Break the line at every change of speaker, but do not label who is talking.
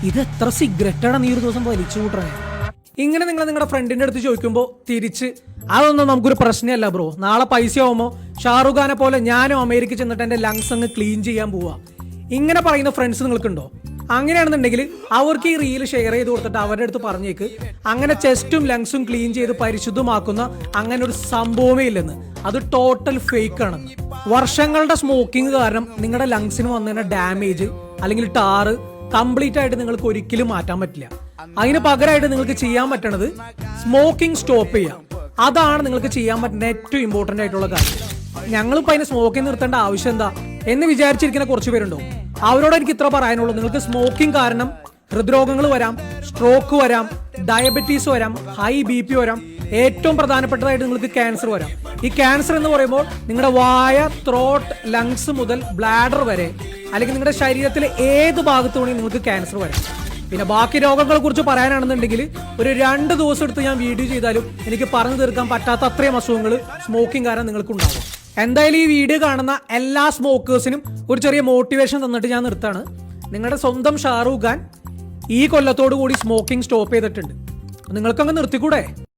ഇത് എത്ര സിഗരറ്റാണ് നീ ഒരു ദിവസം വലിച്ചു കൂട്ടണേ? ഇങ്ങനെ നിങ്ങൾ നിങ്ങളുടെ ഫ്രണ്ടിന്റെ അടുത്ത് ചോദിക്കുമ്പോൾ തിരിച്ച് അതൊന്നും നമുക്കൊരു പ്രശ്നമല്ല ബ്രോ, നാളെ പൈസ ആവുമ്പോൾ ഷാറുഖ് ഖാനെ പോലെ ഞാനും അമേരിക്ക ചെന്നിട്ട് എന്റെ ലങ്സ് അങ്ങ് ക്ലീൻ ചെയ്യാൻ പോവാ, ഇങ്ങനെ പറയുന്ന ഫ്രണ്ട്സ് നിങ്ങൾക്കുണ്ടോ? അങ്ങനെയാണെന്നുണ്ടെങ്കിൽ അവർക്ക് ഈ റീൽ ഷെയർ ചെയ്ത് കൊടുത്തിട്ട് അവരുടെ അടുത്ത് പറഞ്ഞേക്ക് അങ്ങനെ ചെസ്റ്റും ലങ്സും ക്ലീൻ ചെയ്ത് പരിശുദ്ധമാക്കുന്ന അങ്ങനെ ഒരു സംഭവമേ ഇല്ലെന്ന്, അത് ടോട്ടൽ ഫേക്ക് ആണ്. വർഷങ്ങളുടെ സ്മോക്കിംഗ് കാരണം നിങ്ങളുടെ ലങ്സിന് വന്നതിന് ഡാമേജ് അല്ലെങ്കിൽ ടാറ് കംപ്ലീറ്റ് ആയിട്ട് നിങ്ങൾക്ക് ഒരിക്കലും മാറ്റാൻ പറ്റില്ല. അതിന് പകരമായിട്ട് നിങ്ങൾക്ക് ചെയ്യാൻ പറ്റണത് സ്മോക്കിംഗ് സ്റ്റോപ്പ് ചെയ്യാം. അതാണ് നിങ്ങൾക്ക് ചെയ്യാൻ പറ്റുന്ന ഏറ്റവും ഇമ്പോർട്ടന്റ് ആയിട്ടുള്ള കാര്യം. ഞങ്ങളിപ്പോൾ അതിന് സ്മോക്കിംഗ് നിർത്തേണ്ട ആവശ്യം എന്താ എന്ന് വിചാരിച്ചിരിക്കുന്ന കുറച്ച് പേരുണ്ടോ? അവരോട് എനിക്ക് ഇത്ര പറയാനുള്ളൂ, നിങ്ങൾക്ക് സ്മോക്കിംഗ് കാരണം ഹൃദ്രോഗങ്ങൾ വരാം, സ്ട്രോക്ക് വരാം, ഡയബറ്റീസ് വരാം, ഹൈ BP വരാം, ഏറ്റവും പ്രധാനപ്പെട്ടതായിട്ട് നിങ്ങൾക്ക് ക്യാൻസർ വരാം. ഈ ക്യാൻസർ എന്ന് പറയുമ്പോൾ നിങ്ങളുടെ വായ, ത്രോട്ട്, ലങ്സ് മുതൽ ബ്ലാഡർ വരെ അല്ലെങ്കിൽ നിങ്ങളുടെ ശരീരത്തിലെ ഏത് ഭാഗത്ത് വേണമെങ്കിൽ നിങ്ങൾക്ക് ക്യാൻസർ വരാം. പിന്നെ ബാക്കി രോഗങ്ങളെ കുറിച്ച് പറയാനാണെന്നുണ്ടെങ്കിൽ ഒരു 2 ദിവസം എടുത്ത് ഞാൻ വീഡിയോ ചെയ്താലും എനിക്ക് പറഞ്ഞു തീർക്കാൻ പറ്റാത്ത അത്രയും അസുഖങ്ങൾ സ്മോക്കിംഗ് കാരണം നിങ്ങൾക്ക് ഉണ്ടാവും. എന്തായാലും ഈ വീഡിയോ കാണുന്ന എല്ലാ സ്മോക്കേഴ്സിനും ഒരു ചെറിയ മോട്ടിവേഷൻ തന്നിട്ട് ഞാൻ നിർത്താണ്. നിങ്ങളുടെ സ്വന്തം ഷാറൂഖ് ഖാൻ ഈ കൊല്ലത്തോടു കൂടി സ്മോക്കിംഗ് സ്റ്റോപ്പ് ചെയ്തിട്ടുണ്ട്, നിങ്ങൾക്കങ്ങ് നിർത്തിക്കൂടെ?